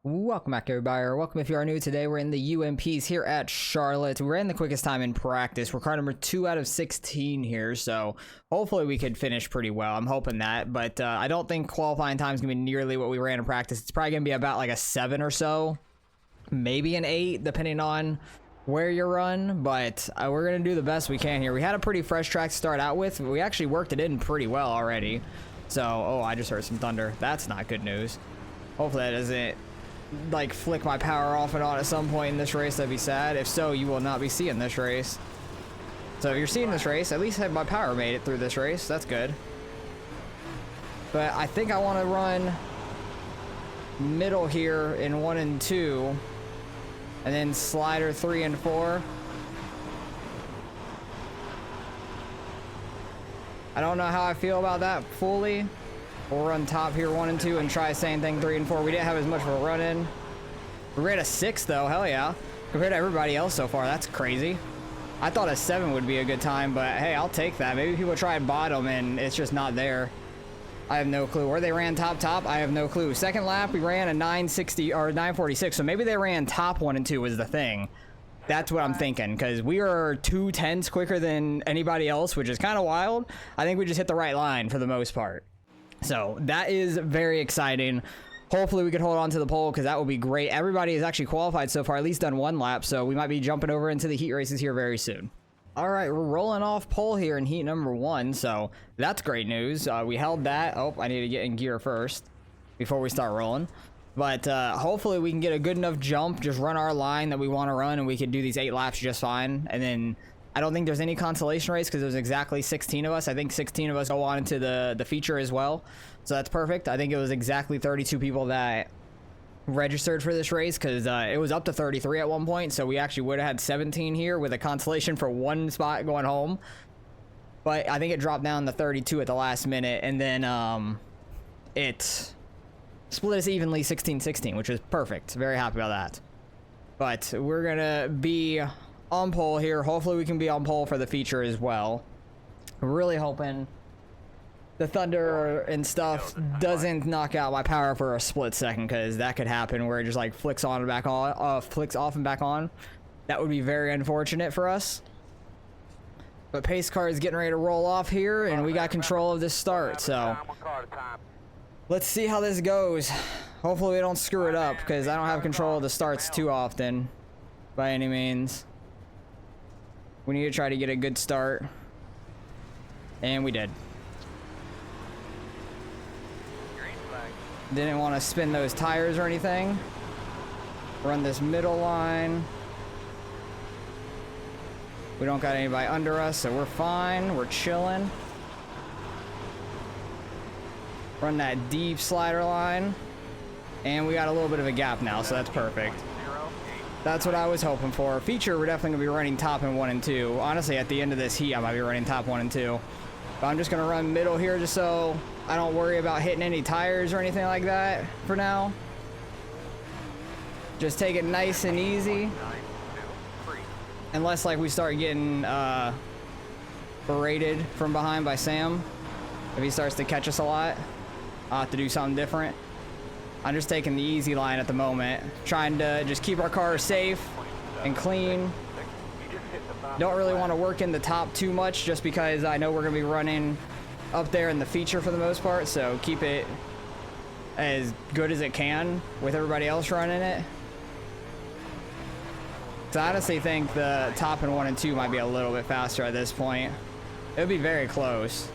Welcome back, everybody, or welcome if you are new. Today we're in the UMPs here at Charlotte. We ran the quickest time in practice. We're car number 2 out of 16 here, so hopefully we could finish pretty well. I'm hoping that, but I don't think qualifying time is going to be nearly what we ran in practice. It's probably going to be about like a 7 or so, maybe an 8, depending on where you run, but we're going to do the best we can here. We had a pretty fresh track to start out with. We actually worked it in pretty well already. So, oh, I just heard some thunder. That's not good news. Hopefully that doesn't like flick my power off and on at some point in this race. That'd be sad. If so, you will not be seeing this race. So if you're seeing this race, at least have my power made it through this race. That's good. But I think I want to run middle here in 1 and 2, and then slider 3 and 4. I don't know how I feel about that fully. We'll run top here 1 and 2 and try the same thing 3 and 4. We didn't have as much of a run in. We ran a 6 though, hell yeah. Compared to everybody else so far, that's crazy. I thought a 7 would be a good time, but hey, I'll take that. Maybe people try bottom and it's just not there. I have no clue. Where they ran top, I have no clue. Second lap, we ran a 960 or 946, so maybe they ran top 1 and 2 was the thing. That's what I'm thinking, because we are 2/10 quicker than anybody else, which is kind of wild. I think we just hit the right line for the most part. So that is very exciting. Hopefully we can hold on to the pole, because that would be great. Everybody has actually qualified so far, at least done 1 lap, so we might be jumping over into the heat races here very soon. All right, we're rolling off pole here in heat number 1, so that's great news. We held that. Oh, I need to get in gear first before we start rolling. But hopefully we can get a good enough jump, just run our line that we want to run, and we can do these 8 laps just fine. And then I don't think there's any consolation race because there's exactly 16 of us. I think 16 of us go on into the feature as well. So that's perfect. I think it was exactly 32 people that registered for this race, because it was up to 33 at one point. So we actually would have had 17 here with a consolation for 1 spot going home. But I think it dropped down to 32 at the last minute. And then it split us evenly 16-16, which is perfect. Very happy about that. But we're going to be on pole here. Hopefully we can be on pole for the feature as well. Really hoping the thunder and stuff doesn't knock out my power for a split second, because that could happen where it just like flicks on and back on, flicks off and back on. That would be very unfortunate for us. But pace car is getting ready to roll off here, and we got control of this start, so let's see how this goes. Hopefully we don't screw it up, because I don't have control of the starts too often by any means. We need to try to get a good start, and we did. Didn't want to spin those tires or anything. Run this middle line. We don't got anybody under us, so we're fine. We're chilling. Run that deep slider line, and we got a little bit of a gap now, so that's perfect. That's what I was hoping for. Feature, we're definitely gonna be running top in 1 and 2. Honestly, at the end of this heat, I might be running top 1 and 2. But I'm just gonna run middle here just so I don't worry about hitting any tires or anything like that for now. Just take it nice and easy. Unless like we start getting berated from behind by Sam. If he starts to catch us a lot, I'll have to do something different. I'm just taking the easy line at the moment, trying to just keep our car safe and clean. Don't really want to work in the top too much, just because I know we're going to be running up there in the feature for the most part, so keep it as good as it can with everybody else running it. So I honestly think the top in 1 and 2 might be a little bit faster at this point. It would be very close.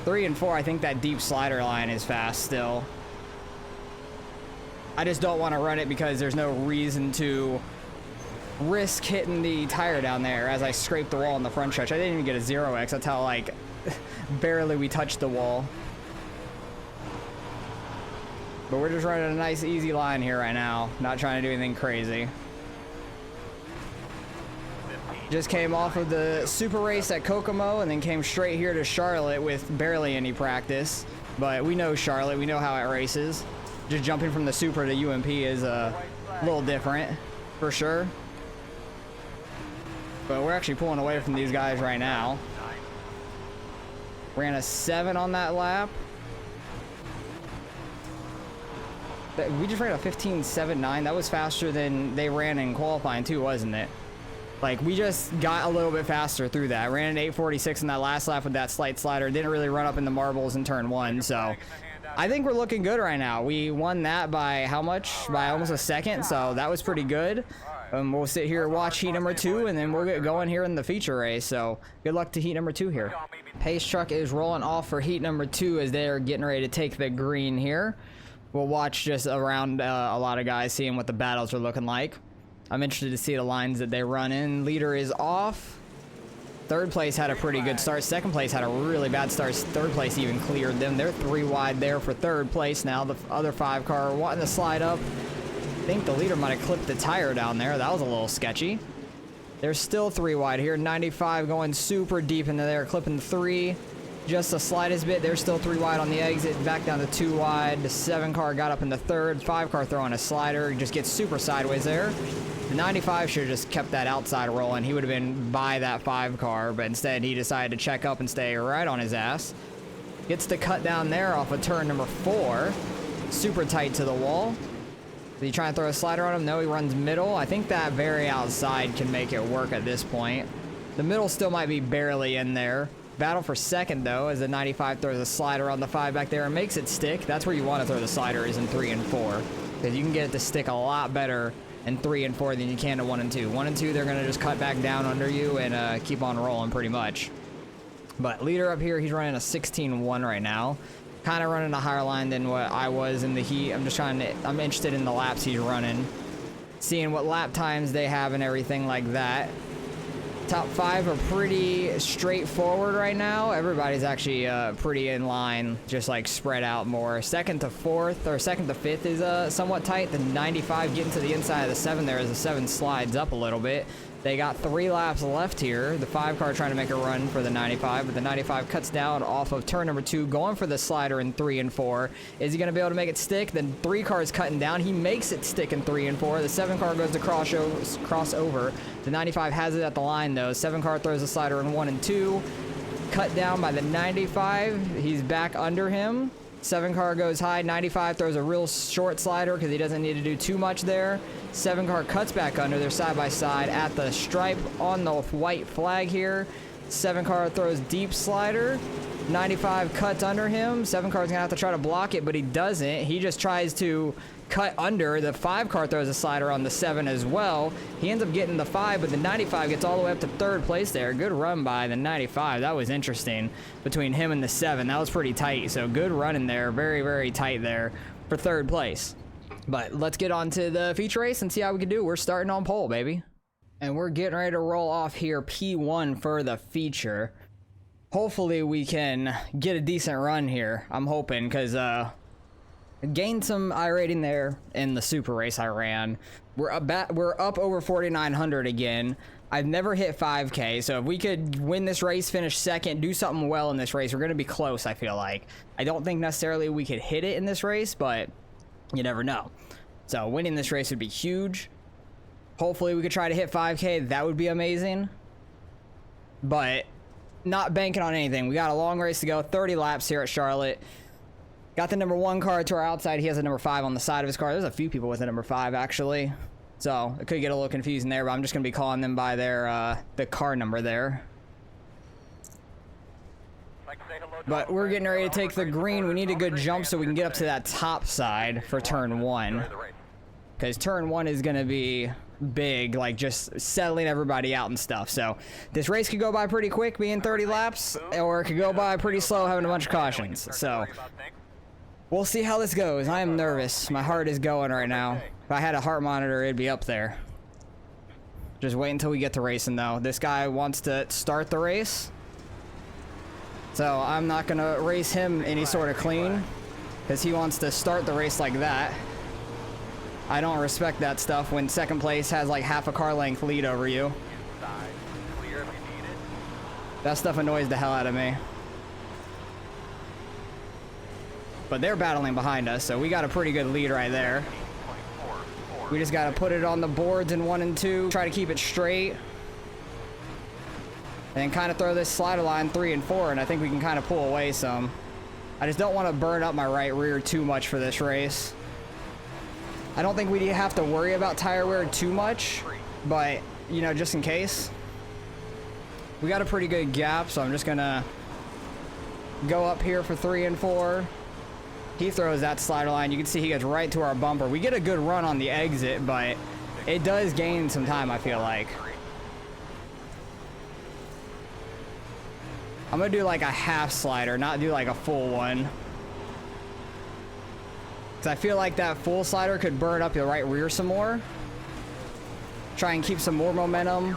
3 and 4, I think that deep slider line is fast still. I just don't want to run it because there's no reason to risk hitting the tire down there as I scrape the wall in the front stretch. I didn't even get a 0x. That's how like barely we touched the wall. But we're just running a nice easy line here right now. Not trying to do anything crazy. Just came off of the super race at Kokomo and then came straight here to Charlotte with barely any practice. But we know Charlotte. We know how it races. Just jumping from the super to UMP is a little different, for sure. But we're actually pulling away from these guys right now. Ran a 7 on that lap. We just ran a 15.79. That was faster than they ran in qualifying too, wasn't it? Like, we just got a little bit faster through that. I ran an 8:46 in that last lap with that slight slider. Didn't really run up in the marbles in turn 1, so I think we're looking good right now. We won that by how much? By almost a second, so that was pretty good. We'll sit here, watch heat number 2, and then we'll get going here in the feature race. So good luck to heat number 2 here. Pace truck is rolling off for heat number 2 as they're getting ready to take the green here. We'll watch just around a lot of guys, seeing what the battles are looking like. I'm interested to see the lines that they run in. Leader is off. Third place had a pretty good start. Second place had a really bad start. Third place even cleared them. They're 3 wide there for third place now. The other 5 car wanting to slide up. I think the leader might have clipped the tire down there. That was a little sketchy. They're still 3 wide here. 95 going super deep into there, clipping 3. Just the slightest bit. They're still 3 wide on the exit. Back down to 2 wide. The 7 car got up in the third. 5 car throwing a slider. Just gets super sideways there. The 95 should have just kept that outside rolling. He would have been by that 5 car, but instead he decided to check up and stay right on his ass. Gets the cut down there off of turn number 4. Super tight to the wall. Is he trying to throw a slider on him? No, he runs middle. I think that very outside can make it work at this point. The middle still might be barely in there. Battle for second, though, as the 95 throws a slider on the 5 back there and makes it stick. That's where you want to throw the slider, is in 3 and 4. Because you can get it to stick a lot better in 3 and 4 than you can to 1 and 2. 1 and 2, they're going to just cut back down under you and keep on rolling pretty much. But leader up here, he's running a 16.1 right now. Kind of running a higher line than what I was in the heat. I'm interested in the laps he's running. Seeing what lap times they have and everything like that. Top 5 are pretty straightforward right now. Everybody's actually pretty in line, just like spread out more. Second to 4th, or second to 5th is somewhat tight. The 95 getting to the inside of the 7 there as the 7 slides up a little bit. They got 3 laps left here. The 5 car trying to make a run for the 95, but the 95 cuts down off of turn number 2, going for the slider in 3 and 4. Is he going to be able to make it stick? Then 3 cars cutting down. He makes it stick in 3 and 4. The 7 car goes to cross over. The 95 has it at the line, though. 7 car throws the slider in 1 and 2. Cut down by the 95. He's back under him. 7 car goes high. 95 throws a real short slider because he doesn't need to do too much there. 7 car cuts back under. They're side by side at the stripe on the white flag here. 7 car throws deep slider. 95 cuts under him. 7 car's gonna have to try to block it, but he doesn't. He just tries to cut under. The 5 car throws a slider on the 7 as well. He ends up getting the 5, but the 95 gets all the way up to 3rd place there. Good run by the 95. That was interesting between him and the 7. That was pretty tight, so good run in there. Very, very tight there for 3rd place. But let's get on to the feature race and see how we can do. We're starting on pole, baby. And we're getting ready to roll off here, P1 for the feature. Hopefully we can get a decent run here. I'm hoping, because gained some I rating there in the super race I ran. We're up over 4,900 again. I've never hit 5K, so if we could win this race, finish second, do something well in this race, we're going to be close, I feel like. I don't think necessarily we could hit it in this race, but you never know. So winning this race would be huge. Hopefully we could try to hit 5K. That would be amazing. But not banking on anything. We got a long race to go. 30 laps here at Charlotte. Got the number 1 car to our outside. He has a number 5 on the side of his car. There's a few people with a number 5, actually. So it could get a little confusing there, but I'm just going to be calling them by their the car number there. But we're getting ready to take the green. We need a good jump so we can get up to that top side for turn 1. Because turn 1 is going to be big, like just settling everybody out and stuff. So this race could go by pretty quick, being 30 laps, or it could go by pretty slow, having a bunch of cautions. So we'll see how this goes. I am nervous. My heart is going right now. If I had a heart monitor, it'd be up there. Just wait until we get to racing, though. This guy wants to start the race. So I'm not going to race him any sort of clean, because he wants to start the race like that. I don't respect that stuff when second place has like half a car length lead over you. That stuff annoys the hell out of me. But they're battling behind us, so we got a pretty good lead right there. We just got to put it on the boards in 1 and 2, try to keep it straight. And kind of throw this slider line 3 and 4, and I think we can kind of pull away some. I just don't want to burn up my right rear too much for this race. I don't think we have to worry about tire wear too much, but, you know, just in case. We got a pretty good gap, so I'm just gonna go up here for 3 and 4. He throws that slider line. You can see he gets right to our bumper. We get a good run on the exit, but it does gain some time, I feel like. I'm gonna do like a half slider, not do like a full one. Because I feel like that full slider could burn up the right rear some more. Try and keep some more momentum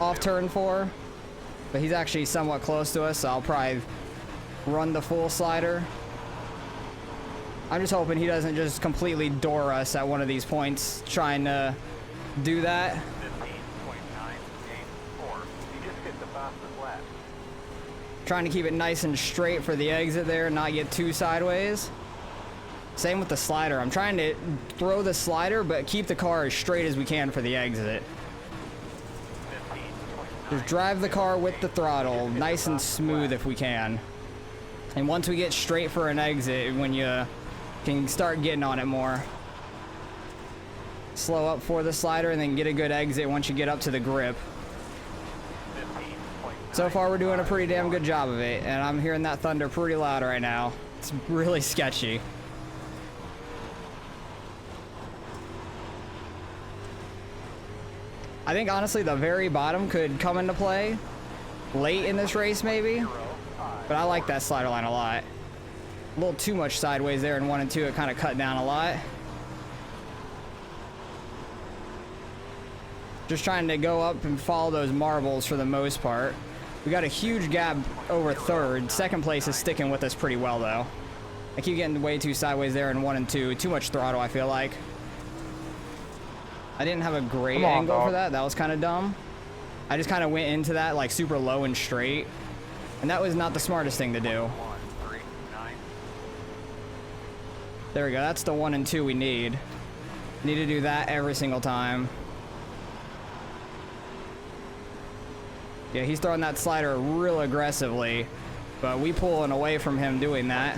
off turn 4. But he's actually somewhat close to us, so I'll probably run the full slider. I'm just hoping he doesn't just completely door us at one of these points trying to do that. 15.984. You just hit the fastest lap. Trying to keep it nice and straight for the exit there, not get too sideways. Same with the slider. I'm trying to throw the slider, but keep the car as straight as we can for the exit. Just drive the car with the throttle, nice and smooth if we can. And once we get straight for an exit, when you can start getting on it more. Slow up for the slider and then get a good exit once you get up to the grip. So far we're doing a pretty damn good job of it, and I'm hearing that thunder pretty loud right now. It's really sketchy. I think honestly the very bottom could come into play late in this race maybe, but I like that slider line a lot. A little too much sideways there in 1 and 2, it kind of cut down a lot. Just trying to go up and follow those marbles for the most part. We got a huge gap over third. Second place is sticking with us pretty well though. I keep getting way too sideways there in 1 and 2. Too much throttle, I feel like. I didn't have a great angle for that. That was kind of dumb. I just kind of went into that like super low and straight. And that was not the smartest thing to do. There we go. That's the 1 and 2 we need. Need to do that every single time. Yeah, he's throwing that slider real aggressively, but we pulling away from him doing that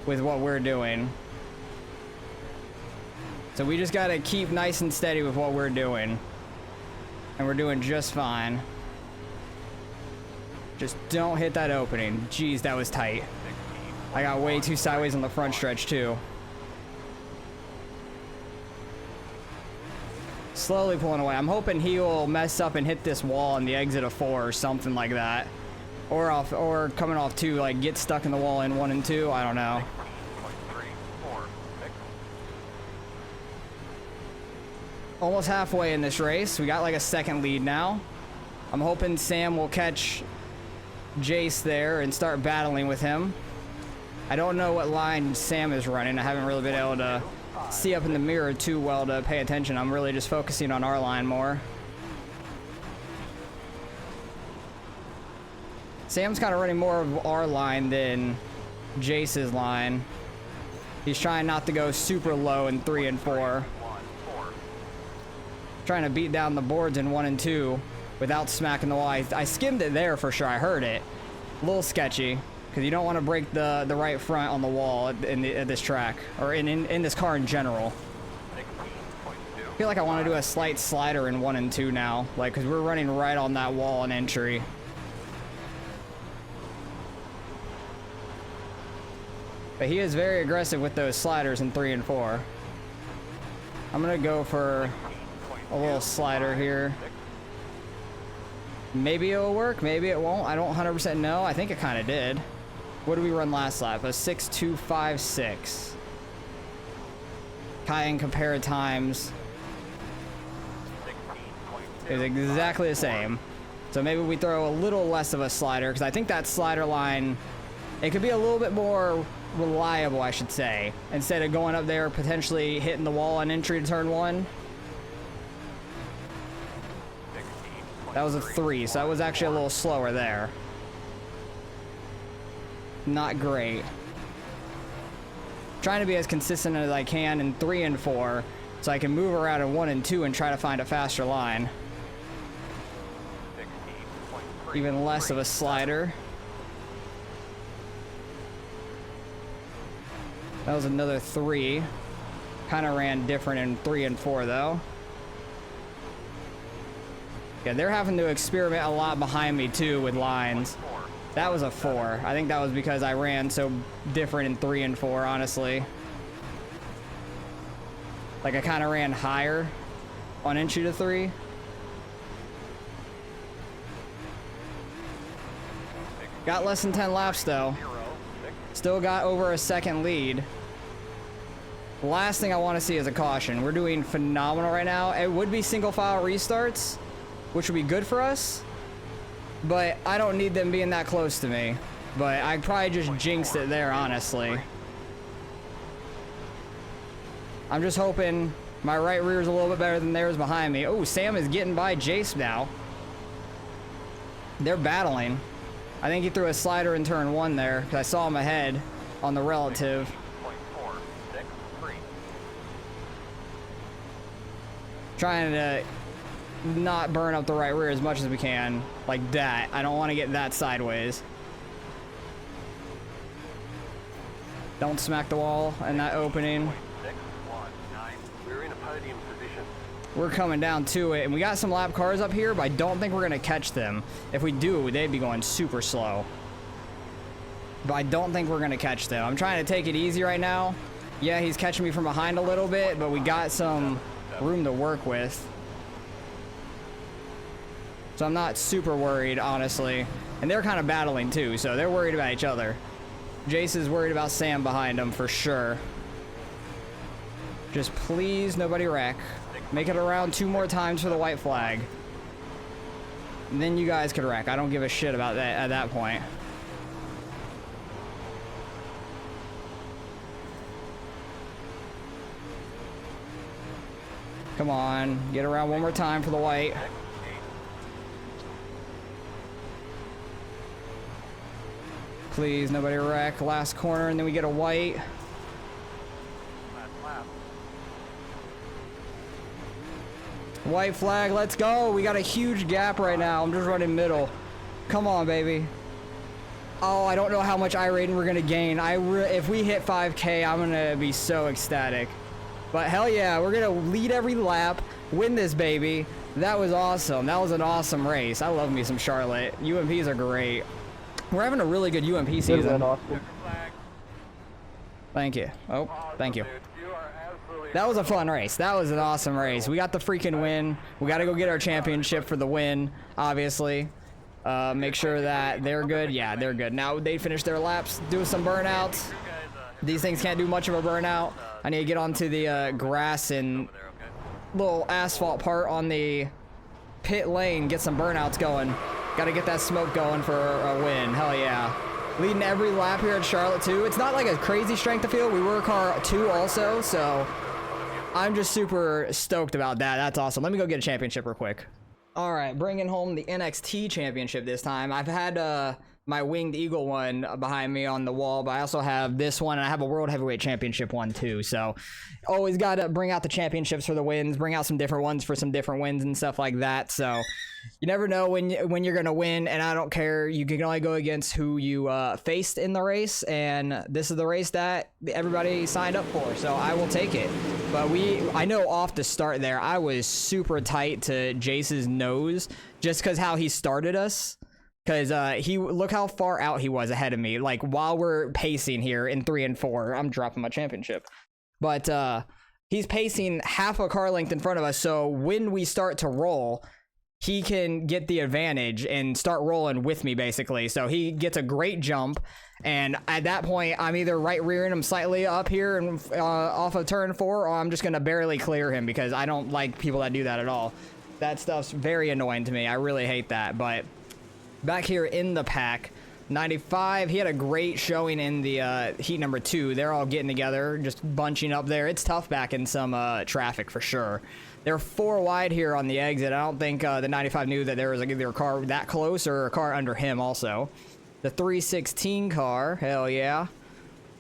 with what we're doing. So we just gotta keep nice and steady with what we're doing. And we're doing just fine. Just don't hit that opening. Jeez, that was tight. I got way too sideways on the front stretch too. Slowly pulling away. I'm hoping he will mess up and hit this wall on the exit of 4 or something like that. Or coming off 2, like get stuck in the wall in 1 and 2. I don't know. Almost halfway in this race. We got like a second lead now. I'm hoping Sam will catch Jace there and start battling with him. I don't know what line Sam is running. I haven't really been able to see up in the mirror too well to pay attention. I'm really just focusing on our line more. Sam's kind of running more of our line than Jace's line. He's trying not to go super low in 3 and 4. Trying to beat down the boards in 1 and 2 without smacking the wall. I skimmed it there for sure. I heard it. A little sketchy because you don't want to break the right front on the wall at this track or in this car in general. I feel like I want to do a slight slider in 1 and 2 now, like because we're running right on that wall on entry. But he is very aggressive with those sliders in 3 and 4. I'm gonna go for a little slider here. Maybe it'll work, maybe it won't. I don't 100% know. I think it kind of did. What did we run last lap? A 6.256. Kai and compare times. It was exactly the same. So maybe we throw a little less of a slider because I think that slider line, it could be a little bit more reliable, I should say, instead of going up there potentially hitting the wall on entry to turn 1. That was a 3, so that was actually a little slower there. Not great. Trying to be as consistent as I can in 3 and 4 so I can move around in 1 and 2 and try to find a faster line. Even less of a slider. That was another 3. Kind of ran different in 3 and 4 though. Yeah, they're having to experiment a lot behind me too with lines. That was a 4. I think that was because I ran so different in 3 and 4, honestly. Like I kind of ran higher on entry to 3. Got less than 10 laps though. Still got over a second lead. The last thing I want to see is a caution. We're doing phenomenal right now. It would be single file restarts, which would be good for us, but I don't need them being that close to me. But I probably just jinxed it there, honestly. I'm just hoping my right rear is a little bit better than theirs behind me. Oh, Sam is getting by Jace now. They're battling. I think he threw a slider in turn 1 there because I saw him ahead on the relative. Trying to not burn up the right rear as much as we can, like that. I don't want to get that sideways. Don't smack the wall in that opening. We're in a podium position. We're coming down to it, and we got some lap cars up here, but I don't think we're gonna catch them. If we do, they'd be going super slow. But I don't think we're gonna catch them. I'm trying to take it easy right now. Yeah, he's catching me from behind a little bit, but we got some room to work with. So I'm not super worried, honestly. And they're kind of battling too, so they're worried about each other. Jace is worried about Sam behind him for sure. Just please nobody wreck. Make it around 2 more times for the white flag. And then you guys could wreck. I don't give a shit about that at that point. Come on, get around 1 more time for the white. Please, nobody wreck. Last corner, and then we get a white. White flag, let's go. We got a huge gap right now. I'm just running middle. Come on, baby. Oh, I don't know how much iRating we're gonna gain. If we hit 5K, I'm gonna be so ecstatic. But hell yeah, we're gonna lead every lap, win this baby. That was awesome. That was an awesome race. I love me some Charlotte. UMPs are great. We're having a really good UMP season. Thank you. Oh, thank you. That was a fun race. That was an awesome race. We got the freaking win. We got to go get our championship for the win, obviously. Make sure that they're good. Yeah, they're good. Now they finish their laps, do some burnouts. These things can't do much of a burnout. I need to get onto the grass and little asphalt part on the pit lane, get some burnouts going. Got to get that smoke going for a win. Hell yeah. Leading every lap here at Charlotte too. It's not like a crazy strength of field. We were car 2 also, so I'm just super stoked about that. That's awesome. Let me go get a championship real quick. All right, bringing home the NXT championship this time. I've had my Winged Eagle one behind me on the wall, but I also have this one, and I have a World Heavyweight Championship one too. So always got to bring out the championships for the wins, bring out some different ones for some different wins and stuff like that. So you never know when you're going to win, and I don't care. You can only go against who you faced in the race, and this is the race that everybody signed up for, so I will take it. But I know off the start there, I was super tight to Jace's nose just because how he started us. Because look how far out he was ahead of me. Like, while we're pacing here in 3 and 4, I'm dropping my championship. But he's pacing half a car length in front of us, so when we start to roll, he can get the advantage and start rolling with me, basically. So he gets a great jump, and at that point, I'm either right rearing him slightly up here and off of turn 4, or I'm just going to barely clear him because I don't like people that do that at all. That stuff's very annoying to me. I really hate that, but back here in the pack, 95, he had a great showing in the heat number 2. They're all getting together, just bunching up there. It's tough back in some traffic for sure. They're 4 wide here on the exit. I don't think the 95 knew that there was either a car that close or a car under him also. The 316 car, hell yeah.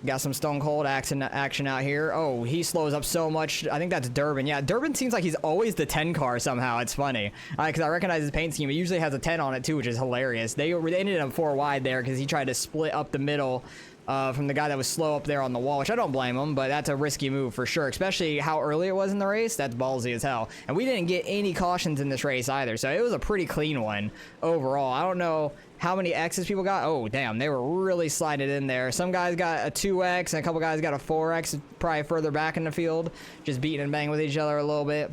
Got some Stone Cold action out here. Oh, he slows up so much. I think that's Durbin. Yeah, Durbin seems like he's always the 10 car somehow. It's funny. Because I recognize his paint scheme. It usually has a 10 on it too, which is hilarious. They ended up 4 wide there because he tried to split up the middle from the guy that was slow up there on the wall, which I don't blame him, but that's a risky move for sure, especially how early it was in the race. That's ballsy as hell. And we didn't get any cautions in this race either, so it was a pretty clean one overall. I don't know how many X's people got. Oh, damn, they were really sliding in there. Some guys got a 2X, and a couple guys got a 4X, probably further back in the field, just beating and banging with each other a little bit.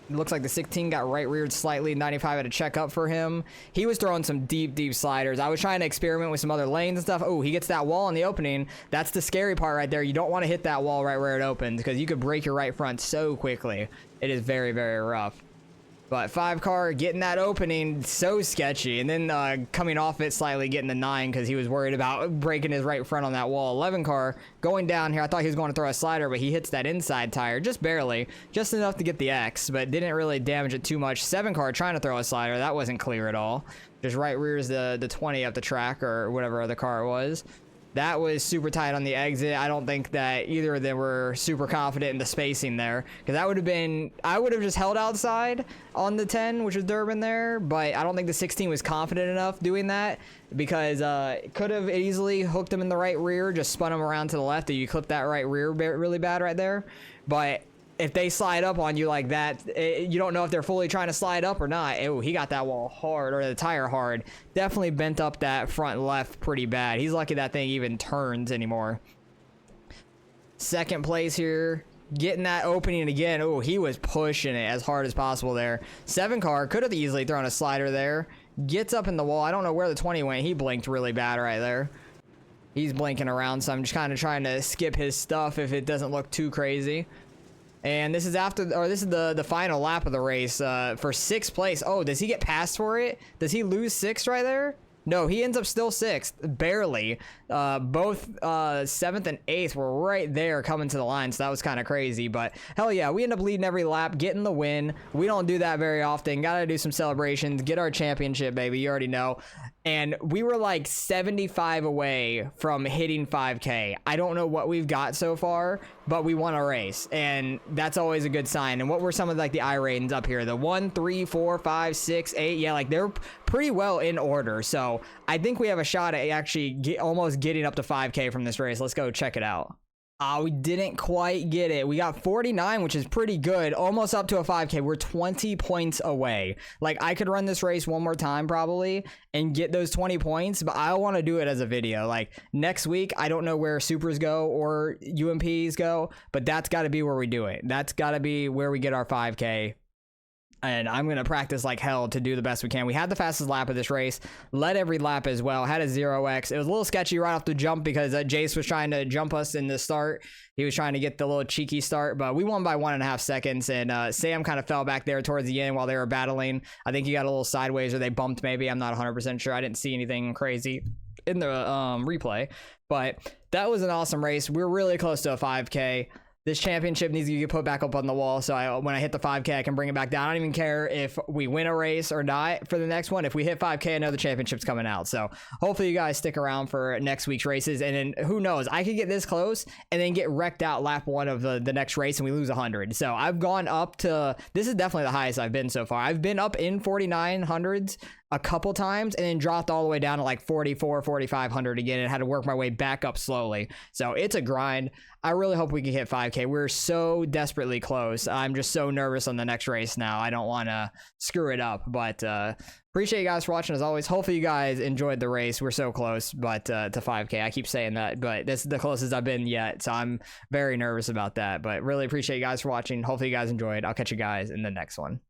It looks like the 16 got right reared slightly. 95 had to check up for him. He was throwing some deep sliders. I was trying to experiment with some other lanes and stuff. Oh, he gets that wall in the opening. That's the scary part right there. You don't want to hit that wall right where it opens because you could break your right front so quickly. It is very, very rough. But 5 car getting that opening, so sketchy. And then coming off it slightly, getting the 9 because he was worried about breaking his right front on that wall. 11 car going down here. I thought he was going to throw a slider, but he hits that inside tire just barely. Just enough to get the X, but didn't really damage it too much. 7 car trying to throw a slider. That wasn't clear at all. Just right rears the 20 up the track or whatever other car it was. That was super tight on the exit. I don't think that either of them were super confident in the spacing there, because that would have been, I would have just held outside on the 10, which was Durbin there, but I don't think the 16 was confident enough doing that, because it could have easily hooked him in the right rear, just spun him around to the left, and you clip that right rear really bad right there. But if they slide up on you like that, you don't know if they're fully trying to slide up or not. Oh, he got that wall hard, or the tire hard. Definitely bent up that front left pretty bad. He's lucky that thing even turns anymore. Second place here, getting that opening again. Oh, he was pushing it as hard as possible there. 7 car could have easily thrown a slider there. Gets up in the wall. I don't know where the 20 went. He blinked really bad right there. He's blinking around, so I'm just kind of trying to skip his stuff if it doesn't look too crazy. And this is after, or this is the final lap of the race for 6th place. Oh, does he get passed for it? Does he lose 6th right there? No, he ends up still 6th, barely. Both 7th and 8th were right there coming to the line, so that was kind of crazy. But hell yeah, we end up leading every lap, getting the win. We don't do that very often. Gotta do some celebrations, get our championship, baby. You already know. And we were like 75 away from hitting 5K. I don't know what we've got so far, but we won a race, and that's always a good sign. And what were some of like the I ratings up here? The 1, 3, 4, 5, 6, 8. Yeah, like they're pretty well in order. So I think we have a shot at actually almost getting up to 5K from this race. Let's go check it out. We didn't quite get it. We got 49, which is pretty good. Almost up to a 5K. We're 20 points away. Like, I could run this race one more time probably and get those 20 points, but I want to do it as a video. Like, next week, I don't know where Supers go or UMPs go, but that's got to be where we do it. That's got to be where we get our 5K. And I'm going to practice like hell to do the best we can. We had the fastest lap of this race, led every lap as well, had a 0X. It was a little sketchy right off the jump because Jace was trying to jump us in the start. He was trying to get the little cheeky start, but we won by 1.5 seconds. And Sam kind of fell back there towards the end while they were battling. I think he got a little sideways or they bumped maybe. I'm not 100% sure. I didn't see anything crazy in the replay, but that was an awesome race. We're really close to a 5K. This championship needs to get put back up on the wall, so when I hit the 5K, I can bring it back down. I don't even care if we win a race or not for the next one. If we hit 5K, I know the championship's coming out. So hopefully you guys stick around for next week's races. And then who knows, I could get this close and then get wrecked out lap 1 of the next race and we lose 100. So I've gone up to, this is definitely the highest I've been so far. I've been up in 4900s a couple times and then dropped all the way down to like 44, 4500 again and had to work my way back up slowly. So it's a grind. I really hope we can hit 5K. We're so desperately close. I'm just so nervous on the next race now. I don't want to screw it up, but appreciate you guys for watching as always. Hopefully you guys enjoyed the race. We're so close, but to 5K. I keep saying that, but this is the closest I've been yet, so I'm very nervous about that, but really appreciate you guys for watching. Hopefully you guys enjoyed. I'll catch you guys in the next one.